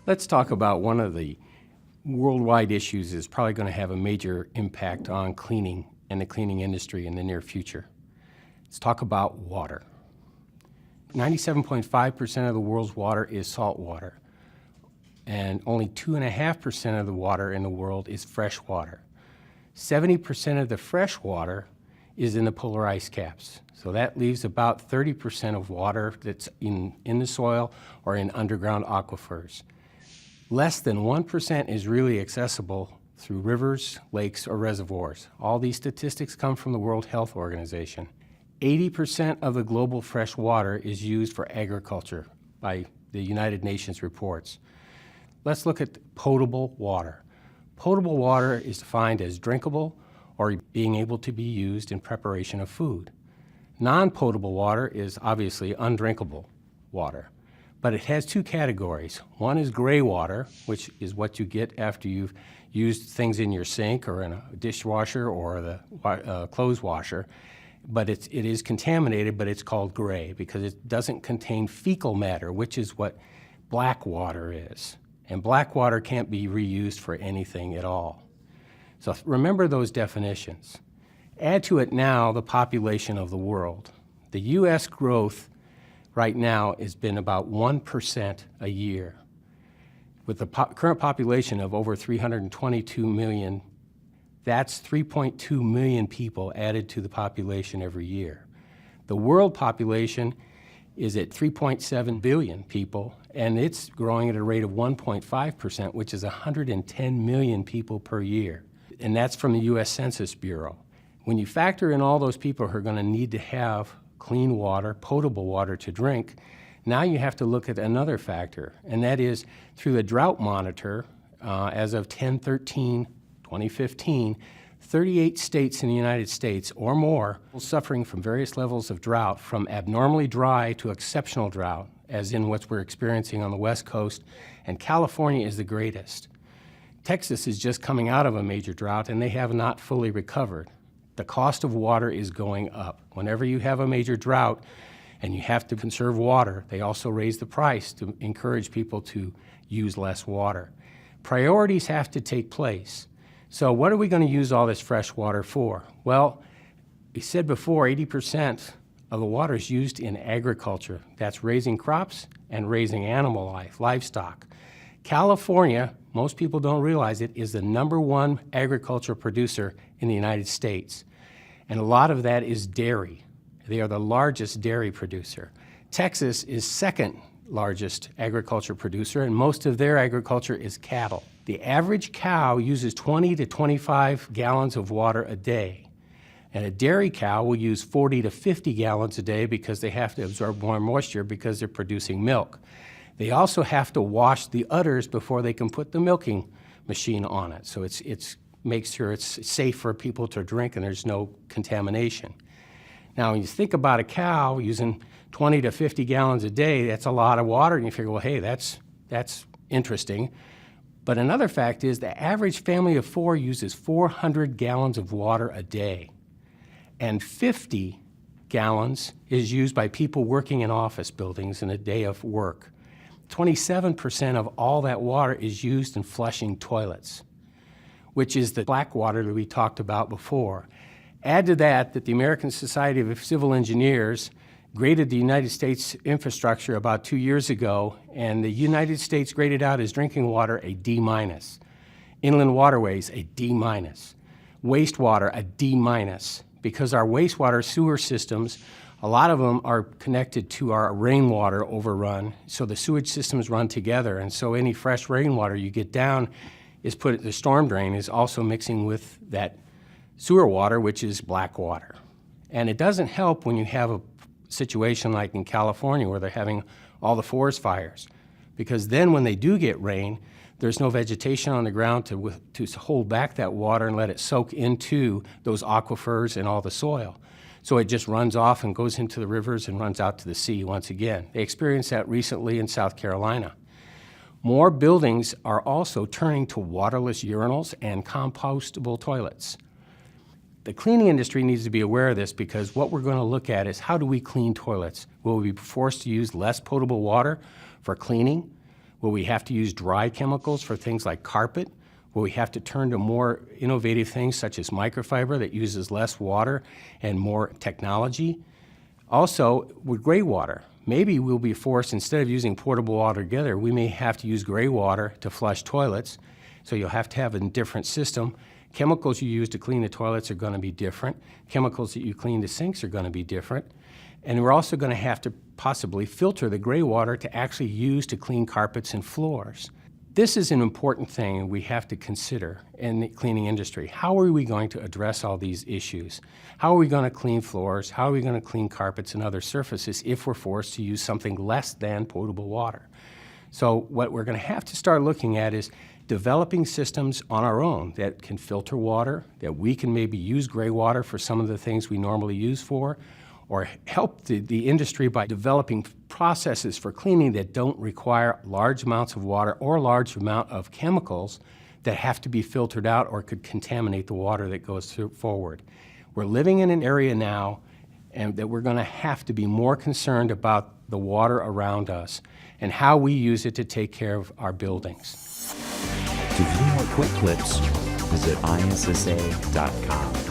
Let's talk about one of the worldwide issues that's probably going to have a major impact on cleaning and the cleaning industry in the near future. Let's talk about water. 97.5% of the world's water is salt water, and only 2.5% of the water in the world is fresh water. 70% of the fresh water is in the polar ice caps. So that leaves about 30% of water that's in the soil or in underground aquifers. Less than 1% is really accessible through rivers, lakes, or reservoirs. All these statistics come from the World Health Organization. 80% of the global fresh water is used for agriculture by the United Nations reports. Let's look at potable water. Potable water is defined as drinkable or being able to be used in preparation of food. Non-potable water is obviously undrinkable water, but it has two categories. One is gray water, which is what you get after you've used things in your sink or in a dishwasher or the clothes washer, but it is contaminated, but it's called gray because it doesn't contain fecal matter, which is what black water is. And black water can't be reused for anything at all. So remember those definitions. Add to it now the population of the world. The U.S. growth right now has been about 1% a year. With the current population of over 322 million, that's 3.2 million people added to the population every year. The world population is at 3.7 billion people, and it's growing at a rate of 1.5%, which is 110 million people per year. And that's from the U.S. Census Bureau. When you factor in all those people who are going to need to have clean water, potable water to drink, now you have to look at another factor, and that is through the drought monitor, as of 10/13/2015, 38 states in the United States or more suffering from various levels of drought, from abnormally dry to exceptional drought, as in what we're experiencing on the West Coast, and California is the greatest. Texas is just coming out of a major drought, and they have not fully recovered. The cost of water is going up. Whenever you have a major drought and you have to conserve water, they also raise the price to encourage people to use less water. Priorities have to take place. So what are we going to use all this fresh water for? Well, we said before, 80% of the water is used in agriculture. That's raising crops and raising animal livestock. California, most people don't realize it, is the #1 agricultural producer in the United States. And a lot of that is dairy. They are the largest dairy producer. Texas is second largest agriculture producer, and most of their agriculture is cattle. The average cow uses 20 to 25 gallons of water a day. And a dairy cow will use 40 to 50 gallons a day because they have to absorb more moisture because they're producing milk. They also have to wash the udders before they can put the milking machine on it. So it makes sure it's safe for people to drink and there's no contamination. Now, when you think about a cow using 20 to 50 gallons a day, that's a lot of water, and you figure, well, hey, that's interesting. But another fact is the average family of 4 uses 400 gallons of water a day, and 50 gallons is used by people working in office buildings in a day of work. 27% of all that water is used in flushing toilets, which is the black water that we talked about before. Add to that the American Society of Civil Engineers graded the United States infrastructure about 2 years ago, and the United States graded out as drinking water a D-. Inland waterways, a D-. Wastewater, a D-, because our wastewater sewer systems, a lot of them are connected to our rainwater overrun, so the sewage systems run together, and so any fresh rainwater you get down is the storm drain is also mixing with that sewer water, which is black water. And it doesn't help when you have a situation like in California where they're having all the forest fires, because then when they do get rain, there's no vegetation on the ground to hold back that water and let it soak into those aquifers and all the soil. So it just runs off and goes into the rivers and runs out to the sea once again. They experienced that recently in South Carolina. More buildings are also turning to waterless urinals and compostable toilets. The cleaning industry needs to be aware of this, because what we're going to look at is how do we clean toilets? Will we be forced to use less potable water for cleaning? Will we have to use dry chemicals for things like carpet? Will we have to turn to more innovative things such as microfiber that uses less water and more technology? Also, with gray water, maybe we'll be forced, instead of using potable water together, we may have to use gray water to flush toilets. So you'll have to have a different system. Chemicals you use to clean the toilets are going to be different. Chemicals that you clean the sinks are going to be different. And we're also going to have to possibly filter the gray water to actually use to clean carpets and floors. This is an important thing we have to consider in the cleaning industry. How are we going to address all these issues? How are we going to clean floors? How are we going to clean carpets and other surfaces if we're forced to use something less than potable water? So what we're going to have to start looking at is developing systems on our own that can filter water, that we can maybe use gray water for some of the things we normally use for, or help the industry by developing processes for cleaning that don't require large amounts of water or large amount of chemicals that have to be filtered out or could contaminate the water that goes forward. We're living in an area now and that we're going to have to be more concerned about the water around us and how we use it to take care of our buildings. To view more quick clips, visit ISSA.com.